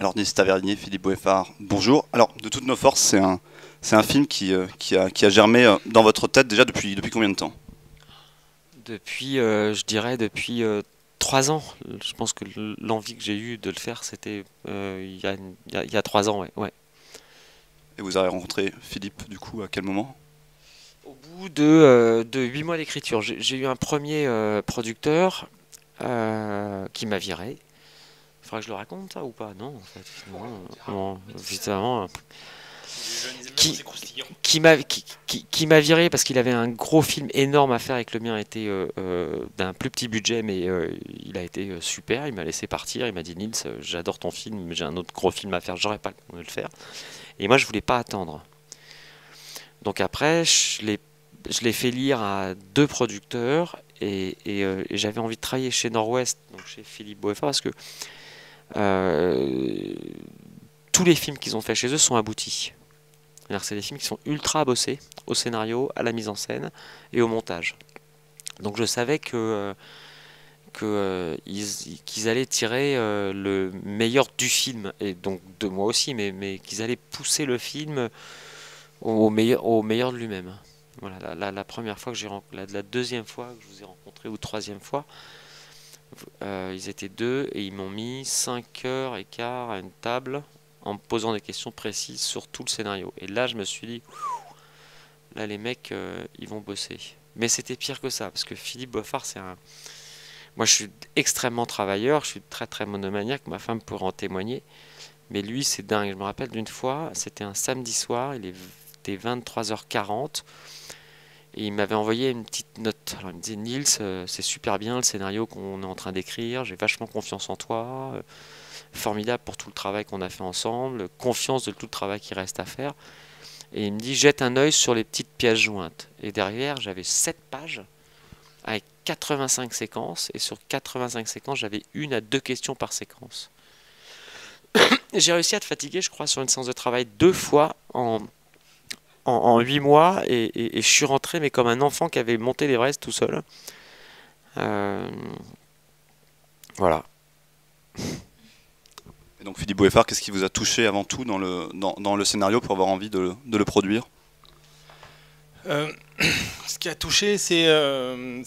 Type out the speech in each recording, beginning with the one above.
Alors Nils Tavernier, Philippe Boeffard, bonjour. Alors de toutes nos forces, c'est un film qui a germé dans votre tête déjà depuis combien de temps? Depuis, je dirais depuis 3 ans. Je pense que l'envie que j'ai eue de le faire, c'était il y a 3 ans, ouais, ouais. Et vous avez rencontré Philippe du coup à quel moment? Au bout de 8 mois d'écriture, j'ai eu un premier producteur qui m'a viré. Il faudrait que je le raconte ça ou pas? Non, en fait, finalement, bon, évidemment, qui, qui m'a viré parce qu'il avait un gros film énorme à faire et que le mien était d'un plus petit budget, mais il a été super. Il m'a laissé partir. Il m'a dit Nils, j'adore ton film, mais j'ai un autre gros film à faire. J'aurais pas le temps de le faire. Et moi, je voulais pas attendre. Donc après, je l'ai fait lire à deux producteurs et j'avais envie de travailler chez Nord-Ouest, donc chez Philippe Boeffard, parce que euh, tous les films qu'ils ont fait chez eux sont aboutis. C'est-à-dire que c'est des films qui sont ultra bossés au scénario, à la mise en scène et au montage. Donc je savais qu'ils allaient tirer le meilleur du film, et donc de moi aussi, mais qu'ils allaient pousser le film au meilleur de lui-même. Voilà, la première fois que la deuxième fois que je vous ai rencontré, ou troisième fois, ils étaient deux et ils m'ont mis 5 heures et quart à une table en me posant des questions précises sur tout le scénario. Et là, je me suis dit, là, les mecs, ils vont bosser. Mais c'était pire que ça, parce que Philippe Boffard, c'est un. Moi, je suis extrêmement travailleur, je suis très très monomaniaque, ma femme pourrait en témoigner. Mais lui, c'est dingue. Je me rappelle d'une fois, c'était un samedi soir, était 23h40, et il m'avait envoyé une petite note. Alors, il me disait, Nils, c'est super bien le scénario qu'on est en train d'écrire, j'ai vachement confiance en toi, formidable pour tout le travail qu'on a fait ensemble, confiance de tout le travail qui reste à faire. Et il me dit, jette un œil sur les petites pièces jointes. Et derrière, j'avais 7 pages avec 85 séquences. Et sur 85 séquences, j'avais 1 à 2 questions par séquence. Et j'ai réussi à te fatiguer, je crois, sur une séance de travail 2 fois en 8 mois. Et je suis rentré, mais comme un enfant qui avait monté l'Everest tout seul. Euh, voilà. Et donc Philippe Boeffard, qu'est-ce qui vous a touché avant tout dans le scénario pour avoir envie de le produire? Euh, Ce qui a touché, ce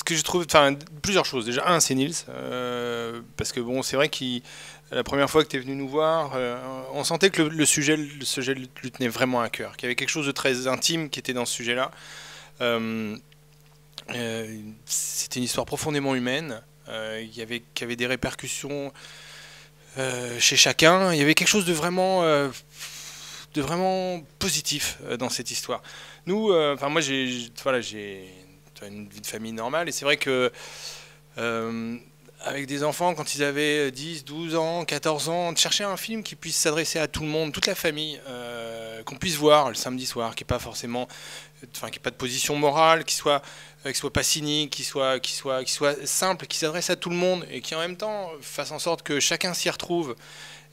que je trouve, enfin, plusieurs choses. Déjà, un, c'est Nils, parce que bon, c'est vrai que la première fois que tu es venu nous voir, on sentait que le sujet lui tenait vraiment à cœur, qu'il y avait quelque chose de très intime qui était dans ce sujet-là. Euh, C'était une histoire profondément humaine, qui avait des répercussions chez chacun. Il y avait quelque chose de vraiment positif dans cette histoire. Nous, enfin moi voilà, j'ai une vie de famille normale et c'est vrai que avec des enfants quand ils avaient 10, 12 ans, 14 ans, de chercher un film qui puisse s'adresser à tout le monde, toute la famille, qu'on puisse voir le samedi soir, qui est pas forcément, enfin qui n'ait pas de position morale, qui soit pas cynique, qui soit simple, qui s'adresse à tout le monde et qui en même temps fasse en sorte que chacun s'y retrouve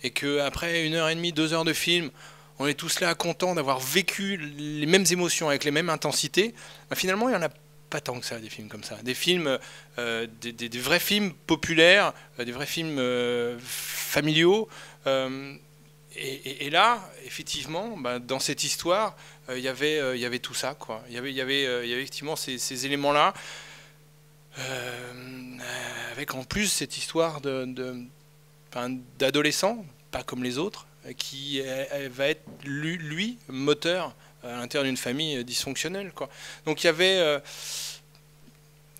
et que après 1 heure et demie, 2 heures de film, on est tous là contents d'avoir vécu les mêmes émotions avec les mêmes intensités. Bah, finalement, il y en a pas tant que ça, des films comme ça. Des films, des vrais films populaires, des vrais films familiaux. Et là, effectivement, bah, dans cette histoire, il y avait tout ça, quoi. Il y avait effectivement ces éléments-là, avec en plus cette histoire enfin, d'adolescent, pas comme les autres, qui va être lui moteur à l'intérieur d'une famille dysfonctionnelle, quoi. Donc il y avait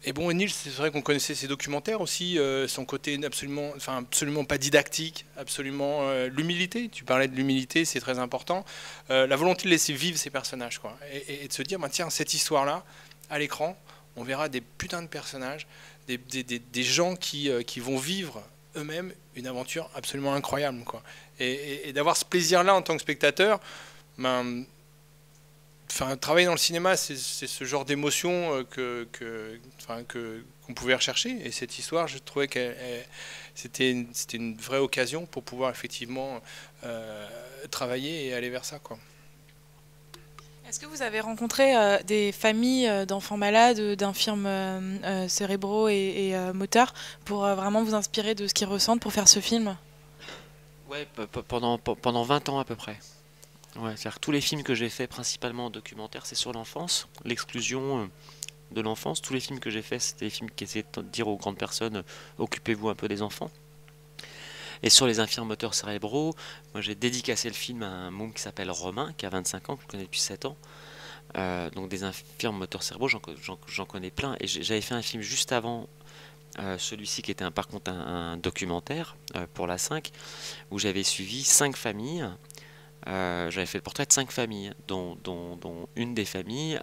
et bon, Nils, c'est vrai qu'on connaissait ses documentaires aussi, son côté absolument, enfin, absolument pas didactique, absolument l'humilité. Tu parlais de l'humilité, c'est très important. La volonté de laisser vivre ces personnages, quoi, et de se dire, bah, tiens, cette histoire-là, à l'écran, on verra des putains de personnages, des gens qui vont vivre eux-mêmes une aventure absolument incroyable, quoi. Et d'avoir ce plaisir-là en tant que spectateur, ben, enfin, travailler dans le cinéma, c'est ce genre d'émotion enfin, qu'on pouvait rechercher. Et cette histoire, je trouvais que c'était une vraie occasion pour pouvoir effectivement travailler et aller vers ça, quoi. Est-ce que vous avez rencontré des familles d'enfants malades, d'infirmes cérébraux et moteurs, pour vraiment vous inspirer de ce qu'ils ressentent pour faire ce film? Ouais, pendant 20 ans à peu près. Ouais, c'est-à-dire que tous les films que j'ai faits, principalement documentaires, c'est sur l'enfance, l'exclusion de l'enfance. Tous les films que j'ai faits, c'était des films qui essayaient de dire aux grandes personnes, occupez-vous un peu des enfants. Et sur les infirmes moteurs cérébraux, moi j'ai dédicacé le film à un môme qui s'appelle Romain, qui a 25 ans, que je connais depuis 7 ans. Donc des infirmes moteurs cérébraux, j'en connais plein. Et j'avais fait un film juste avant celui-ci, qui était par contre un documentaire pour la 5, où j'avais suivi 5 familles. J'avais fait le portrait de 5 familles, dont une des familles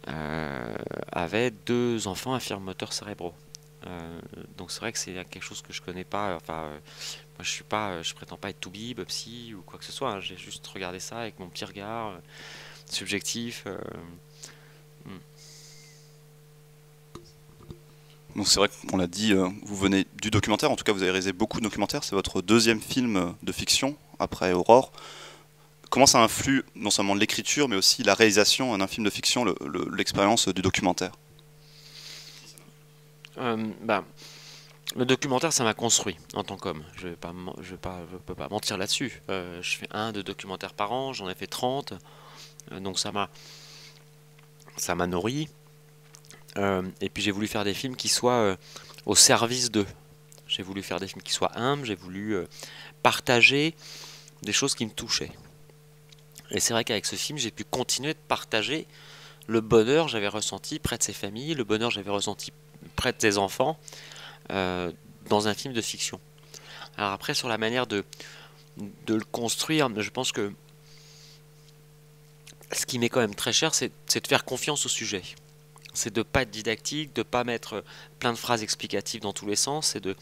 avait 2 enfants infirmes moteurs cérébraux. Donc c'est vrai que c'est quelque chose que je connais pas. Enfin, moi je prétends pas être toubib, psy ou quoi que ce soit, hein. J'ai juste regardé ça avec mon petit regard subjectif. Hmm. Donc c'est vrai qu'on l'a dit, vous venez du documentaire, en tout cas vous avez réalisé beaucoup de documentaires, c'est votre deuxième film de fiction après Aurore. Comment ça influe non seulement l'écriture mais aussi la réalisation d'un film de fiction, l'expérience du documentaire? Bah, le documentaire, ça m'a construit en tant qu'homme. Je peux pas mentir là-dessus. Je fais 2 documentaires par an, j'en ai fait 30. Donc ça m'a nourri. Et puis j'ai voulu faire des films qui soient au service d'eux. J'ai voulu faire des films qui soient humbles, j'ai voulu partager des choses qui me touchaient. Et c'est vrai qu'avec ce film, j'ai pu continuer de partager le bonheur que j'avais ressenti près de ces familles, le bonheur que j'avais ressenti près de ces enfants, dans un film de fiction. Alors après, sur la manière de le construire, je pense que ce qui m'est quand même très cher, c'est de faire confiance au sujet. C'est de ne pas être didactique, de ne pas mettre plein de phrases explicatives dans tous les sens, c'est de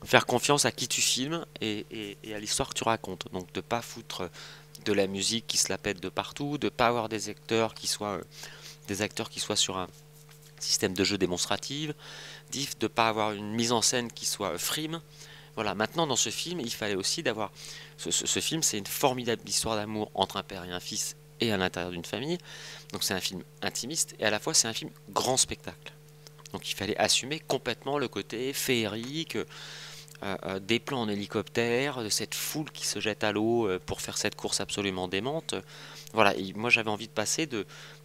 faire confiance à qui tu filmes et à l'histoire que tu racontes. Donc de ne pas foutre de la musique qui se la pète de partout, de ne pas avoir des acteurs qui soient sur un système de jeu démonstratif, de ne pas avoir une mise en scène qui soit frime. Voilà, maintenant dans ce film, il fallait aussi d'avoir... Ce film, c'est une formidable histoire d'amour entre un père et un fils et à l'intérieur d'une famille. Donc c'est un film intimiste et à la fois c'est un film grand spectacle. Donc il fallait assumer complètement le côté féerique, des plans en hélicoptère, de cette foule qui se jette à l'eau pour faire cette course absolument démente. Voilà, et moi j'avais envie de passer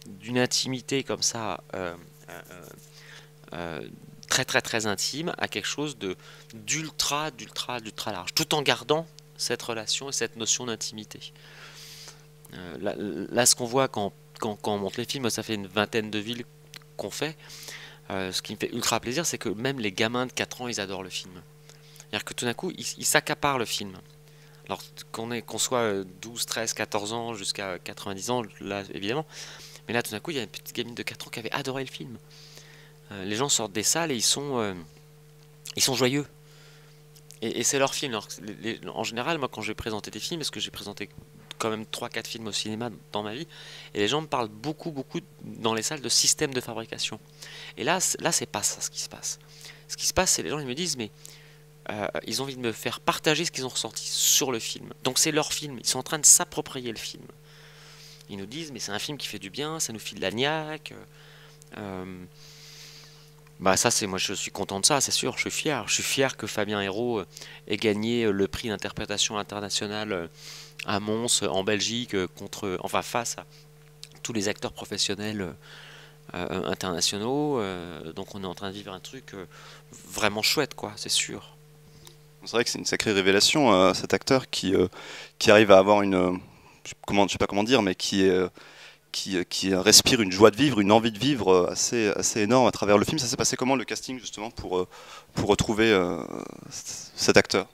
d'une intimité comme ça, très très très intime, à quelque chose d'ultra large, tout en gardant cette relation et cette notion d'intimité. Là, ce qu'on voit quand on monte les films, ça fait une vingtaine de villes qu'on fait. Ce qui me fait ultra plaisir, c'est que même les gamins de 4 ans, ils adorent le film. C'est-à-dire que tout d'un coup, ils s'accaparent le film. Alors qu'on soit 12, 13, 14 ans jusqu'à 90 ans, là évidemment. Mais là, tout d'un coup, il y a une petite gamine de 4 ans qui avait adoré le film. Les gens sortent des salles et ils sont joyeux. Et c'est leur film. Alors, en général, moi, quand je vais présenter des films, parce que j'ai présenté quand même 3-4 films au cinéma dans ma vie, et les gens me parlent beaucoup dans les salles de système de fabrication. Et là c'est pas ça ce qui se passe. Ce qui se passe, c'est les gens ils me disent, mais ils ont envie de me faire partager ce qu'ils ont ressenti sur le film. Donc c'est leur film, ils sont en train de s'approprier le film. Ils nous disent, mais c'est un film qui fait du bien, ça nous file de la niaque. Bah ça, moi je suis content de ça, c'est sûr, je suis fier que Fabien Hérault ait gagné le prix d'interprétation internationale à Mons en Belgique face à tous les acteurs professionnels internationaux. Donc on est en train de vivre un truc vraiment chouette, quoi, c'est sûr. C'est vrai que c'est une sacrée révélation, cet acteur qui arrive à avoir je sais pas comment dire, mais qui respire une joie de vivre, une envie de vivre assez énorme à travers le film. Ça s'est passé comment le casting justement pour retrouver cet acteur?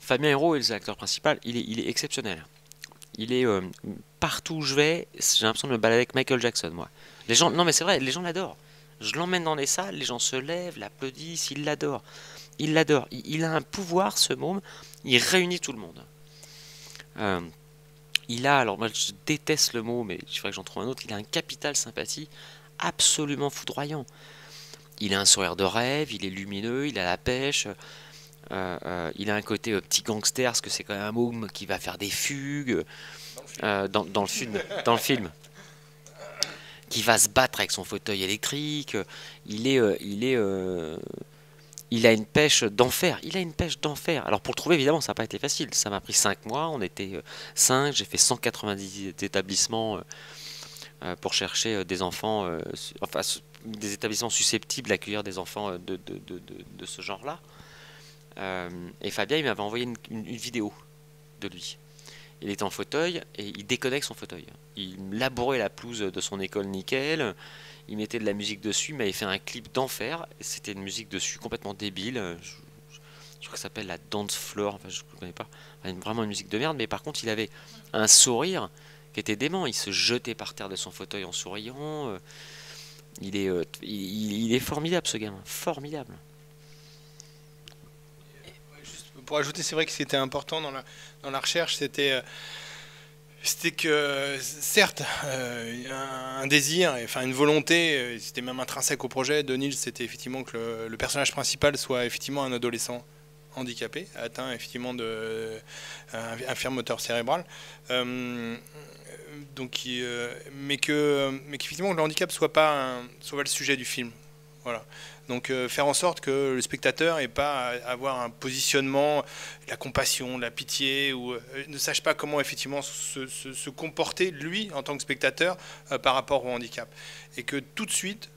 Fabien Hérault est l'acteur principal, il est exceptionnel. Il est partout où je vais, j'ai l'impression de me balader avec Michael Jackson, moi. Les gens, non mais c'est vrai, les gens l'adorent. Je l'emmène dans les salles, les gens se lèvent, l'applaudissent, ils l'adorent. Il l'adore. Il a un pouvoir, ce môme, il réunit tout le monde. Alors moi je déteste le mot, mais il faudrait que j'en trouve un autre, il a un capital sympathie absolument foudroyant. Il a un sourire de rêve, il est lumineux, il a la pêche, il a un côté petit gangster, parce que c'est quand même un môme qui va faire des fugues dans le film. qui va se battre avec son fauteuil électrique. Il est, il a une pêche d'enfer. Il a une pêche d'enfer. Alors pour le trouver, évidemment, ça n'a pas été facile. Ça m'a pris 5 mois. On était 5. J'ai fait 190 établissements pour chercher des enfants, enfin des établissements susceptibles d'accueillir des enfants de ce genre-là. Et Fabien, il m'avait envoyé une vidéo de lui. Il était en fauteuil et il déconnecte son fauteuil. Il labourait la pelouse de son école nickel. Il mettait de la musique dessus, mais il fait un clip d'enfer. C'était une musique dessus complètement débile. Je crois que ça s'appelle la Dance Floor. Enfin, je ne connais pas. Enfin, vraiment une musique de merde. Mais par contre, il avait un sourire qui était dément. Il se jetait par terre de son fauteuil en souriant. Il est formidable, ce gamin. Formidable. Pour ajouter, c'est vrai que ce qui était important dans la recherche, c'était que, certes, un désir, enfin une volonté, c'était même intrinsèque au projet de Nils, c'était effectivement que le personnage principal soit effectivement un adolescent handicapé, atteint effectivement d'infirme moteur cérébral, donc, mais qu'effectivement le handicap soit pas le sujet du film. Voilà. Donc faire en sorte que le spectateur n'ait pas à avoir un positionnement, la compassion, la pitié, ou ne sache pas comment effectivement se comporter lui en tant que spectateur par rapport au handicap. Et que tout de suite,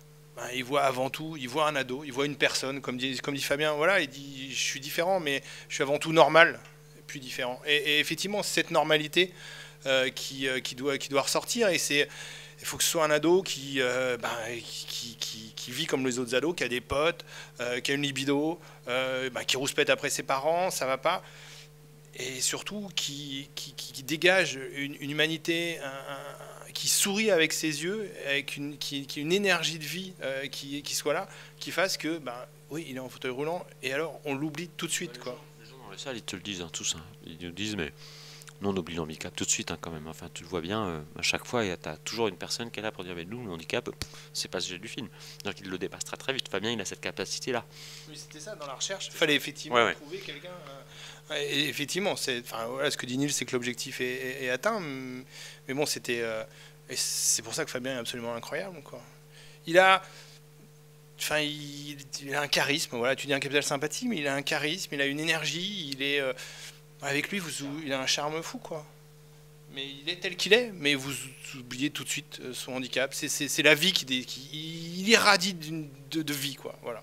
il voit avant tout, il voit un ado, il voit une personne, comme dit Fabien, voilà, il dit je suis différent, mais je suis avant tout normal, puis différent. Et effectivement, c'est cette normalité qui doit ressortir, et c'est... Il faut que ce soit un ado qui vit comme les autres ados, qui a des potes, qui a une libido, qui rouspète après ses parents, ça va pas. Et surtout qui dégage une humanité, qui sourit avec ses yeux, avec une énergie de vie qui soit là, qui fasse que, oui, il est en fauteuil roulant, et alors on l'oublie tout de suite. Quoi. Les gens dans les salles, ils te le disent, tous. Ils nous disent, mais... Non, on oublie le handicap tout de suite quand même. Enfin, tu le vois bien, à chaque fois, tu as toujours une personne qui est là pour dire mais nous, le handicap, c'est pas le sujet du film. Donc il le dépasse très très vite. Fabien, il a cette capacité-là. Oui, c'était ça, dans la recherche, il fallait effectivement trouver quelqu'un. Et effectivement, voilà, ce que dit Nils, c'est que l'objectif est atteint. Mais bon, c'était. Et c'est pour ça que Fabien est absolument incroyable. Quoi. Il a un charisme, voilà, tu dis un capital sympathie, mais il a un charisme, il a une énergie, il est. Avec lui, il a un charme fou, quoi. Mais il est tel qu'il est, mais vous oubliez tout de suite son handicap. C'est la vie il irradie de vie, quoi. Voilà.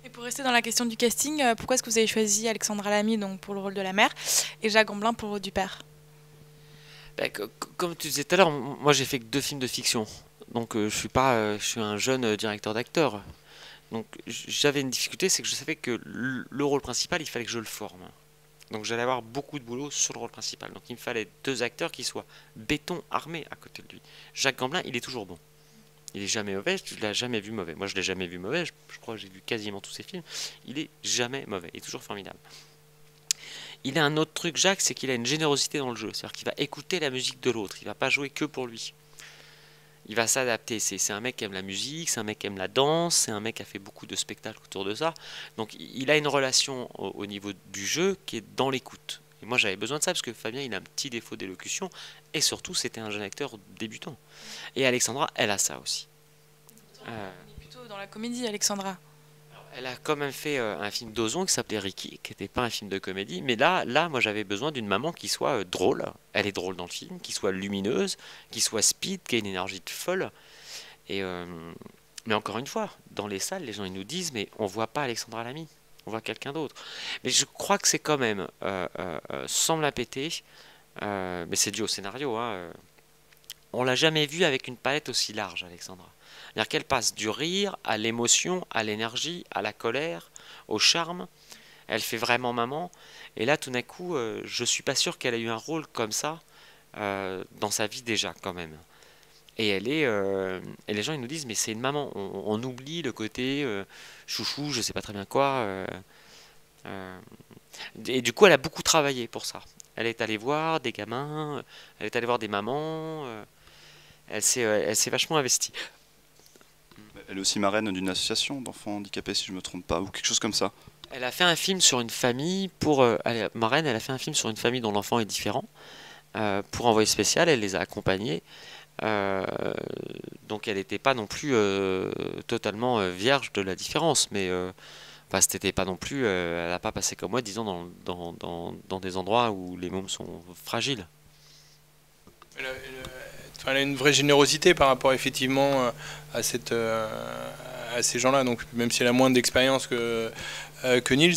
Et pour rester dans la question du casting, pourquoi est-ce que vous avez choisi Alexandra Lamy donc, pour le rôle de la mère et Jacques Gamblin pour le rôle du père? Comme tu disais tout à l'heure, moi j'ai fait que 2 films de fiction. Donc je suis un jeune directeur d'acteur. Donc j'avais une difficulté, c'est que je savais que le rôle principal, il fallait que je le forme. Donc j'allais avoir beaucoup de boulot sur le rôle principal. Donc il me fallait 2 acteurs qui soient béton armés à côté de lui. Jacques Gamblin, il est toujours bon. Il est jamais mauvais, tu l'as jamais vu mauvais. Moi je l'ai jamais vu mauvais, je crois que j'ai vu quasiment tous ses films. Il est jamais mauvais, il est toujours formidable. Il a un autre truc, Jacques, c'est qu'il a une générosité dans le jeu. C'est-à-dire qu'il va écouter la musique de l'autre, il va pas jouer que pour lui. Il va s'adapter, c'est un mec qui aime la musique, c'est un mec qui aime la danse, c'est un mec qui a fait beaucoup de spectacles autour de ça. Donc il a une relation au niveau du jeu qui est dans l'écoute. Et moi j'avais besoin de ça parce que Fabien il a un petit défaut d'élocution et surtout c'était un jeune acteur débutant. Et Alexandra, elle a ça aussi. On est plutôt dans la comédie, Alexandra. Elle a quand même fait un film d'Ozon qui s'appelait Ricky, qui n'était pas un film de comédie. Mais là moi j'avais besoin d'une maman qui soit drôle. Elle est drôle dans le film, qui soit lumineuse, qui soit speed, qui ait une énergie de folle. Et mais encore une fois, dans les salles, les gens ils nous disent mais on voit pas Alexandra Lamy, on voit quelqu'un d'autre. Mais je crois que c'est quand même, sans me la péter, mais c'est dû au scénario. On l'a jamais vue avec une palette aussi large, Alexandra. C'est-à-dire qu'elle passe du rire à l'émotion, à l'énergie, à la colère, au charme. Elle fait vraiment maman. Et là, tout d'un coup, je suis pas sûr qu'elle ait eu un rôle comme ça dans sa vie déjà, quand même. Et et les gens ils nous disent mais c'est une maman. On oublie le côté chouchou, je sais pas très bien quoi. Et du coup, elle a beaucoup travaillé pour ça. Elle est allée voir des gamins, elle est allée voir des mamans. Elle s'est vachement investie. Elle est aussi marraine d'une association d'enfants handicapés, si je ne me trompe pas, ou quelque chose comme ça. Elle a fait un film sur une famille, marraine, elle a fait un film sur une famille dont l'enfant est différent. Pour Envoyé spécial, elle les a accompagnés. Donc elle n'était pas non plus totalement vierge de la différence, mais enfin, c'était pas non plus, elle n'a pas passé comme moi 10 ans dans des endroits où les mômes sont fragiles. Elle a une vraie générosité par rapport effectivement à ces gens-là. Donc même si elle a moins d'expérience que Nils,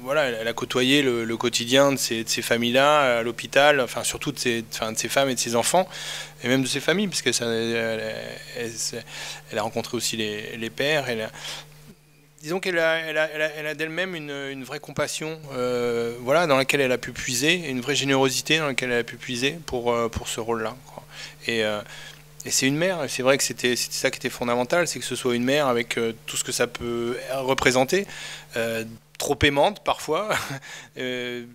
voilà, elle a côtoyé le quotidien de ces familles-là à l'hôpital, enfin surtout de ces femmes et de ses enfants, et même de ses familles, parce qu'elle a rencontré aussi les pères. Disons qu'elle a d'elle-même une vraie compassion, voilà, dans laquelle elle a pu puiser, et une vraie générosité dans laquelle elle a pu puiser pour ce rôle-là, quoi. Et c'est une mère, et c'est vrai que c'était ça qui était fondamental, c'est que ce soit une mère avec tout ce que ça peut représenter, trop aimante parfois. On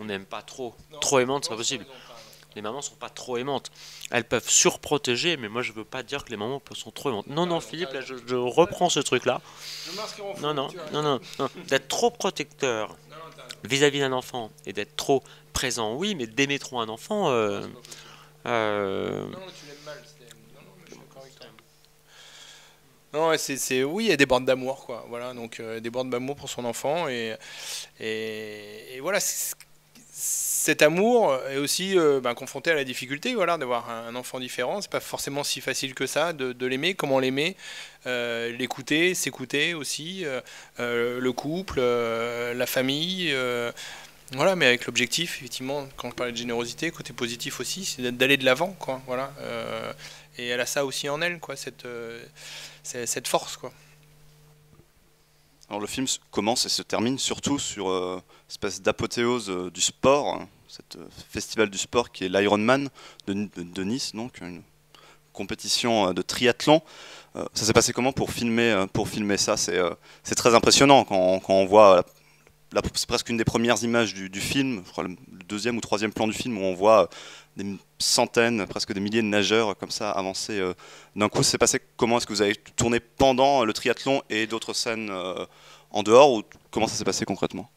n'aime pas trop. Trop aimante, c'est pas possible. Les mamans sont pas trop aimantes. Elles peuvent surprotéger, mais moi je veux pas dire que les mamans sont trop aimantes. Non, non, Philippe, là je reprends ce truc-là. Non. D'être trop protecteur vis-à-vis d'un enfant et d'être trop présent, oui, mais d'aimer trop un enfant. Non, tu l'aimes mal. Non, je suis d'accord avec toi. Non, oui, il y a des bornes d'amour, quoi. Voilà, donc des bornes d'amour pour son enfant, et voilà. Cet amour est aussi confronté à la difficulté, voilà, d'avoir un enfant différent. C'est pas forcément si facile que ça de l'aimer. Comment l'aimer, l'écouter, s'écouter aussi, le couple, la famille, voilà. Mais avec l'objectif, effectivement, quand je parlais de générosité, côté positif aussi, c'est d'aller de l'avant, quoi. Voilà. Et elle a ça aussi en elle, quoi, cette force, quoi. Alors le film commence et se termine surtout sur une espèce d'apothéose du sport, cet festival du sport qui est l'Ironman de Nice, donc une compétition de triathlon. Ça s'est passé comment pour filmer ça? C'est très impressionnant quand on voit, c'est presque une des premières images du film, je crois le deuxième ou troisième plan du film, où on voit des centaines, presque des milliers de nageurs comme ça avancer d'un coup. C'est passé comment? Est-ce que vous avez tourné pendant le triathlon et d'autres scènes en dehors, ou comment ça s'est passé concrètement?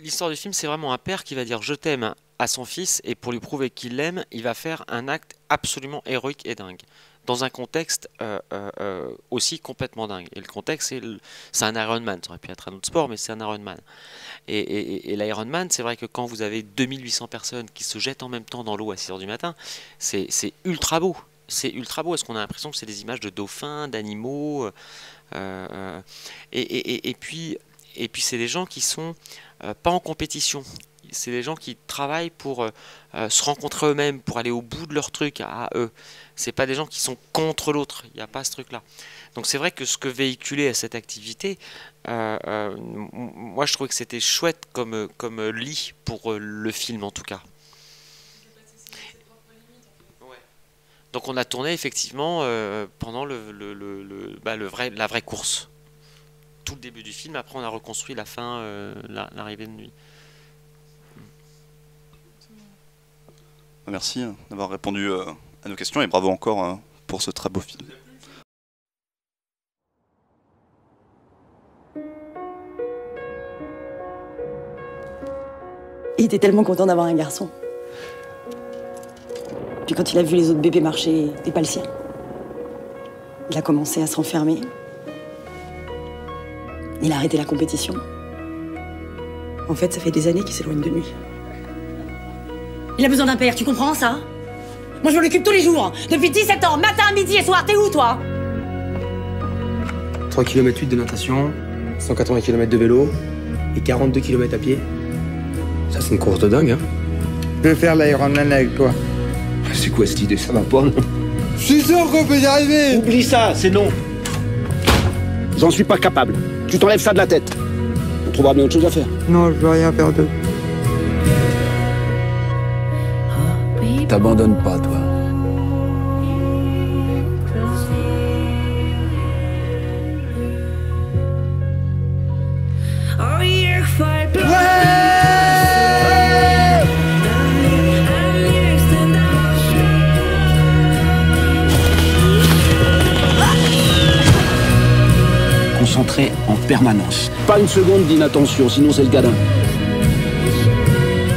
L'histoire du film, c'est vraiment un père qui va dire je t'aime à son fils, et pour lui prouver qu'il l'aime, il va faire un acte absolument héroïque et dingue, dans un contexte aussi complètement dingue. Et le contexte, c'est un Ironman. Ça aurait pu être un autre sport, mais c'est un Ironman. Et l'Ironman, c'est vrai que quand vous avez 2800 personnes qui se jettent en même temps dans l'eau à 6h du matin, c'est ultra beau. C'est ultra beau. Est-ce qu'on a l'impression que c'est des images de dauphins, d'animaux et puis c'est des gens qui sont pas en compétition. C'est des gens qui travaillent pour se rencontrer eux-mêmes, pour aller au bout de leur truc à eux. C'est pas des gens qui sont contre l'autre. Il n'y a pas ce truc-là. Donc c'est vrai que ce que véhiculait à cette activité, moi je trouvais que c'était chouette comme lit pour le film en tout cas. Donc on a tourné effectivement pendant la vraie course. Tout le début du film, après on a reconstruit la fin, l'arrivée de nuit. Merci d'avoir répondu à nos questions et bravo encore pour ce très beau film. Il était tellement content d'avoir un garçon. Puis quand il a vu les autres bébés marcher et pas le sien, il a commencé à se renfermer. Il a arrêté la compétition. En fait, ça fait des années qu'il s'éloigne de lui. Il a besoin d'un père, tu comprends ça? Moi je m'en occupe tous les jours, depuis 17 ans, matin, midi et soir. T'es où toi? 3 km 8 de natation, 180 km de vélo et 42 km à pied. Ça c'est une course de dingue, hein. Je vais faire l'Ironman avec toi. C'est quoi cette idée? Ça va pas, non? Je suis sûr qu'on peut y arriver. Oublie ça, c'est non. J'en suis pas capable. Tu t'enlèves ça de la tête. On trouvera bien autre chose à faire. Non, je veux rien faire d'eux. T'abandonnes pas, toi. En permanence. Pas une seconde d'inattention, sinon c'est le gadin.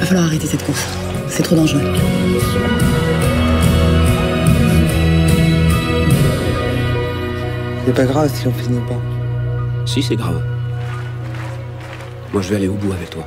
Il va falloir arrêter cette course. C'est trop dangereux. C'est pas grave si on finit pas. Si, c'est grave. Moi, je vais aller au bout avec toi.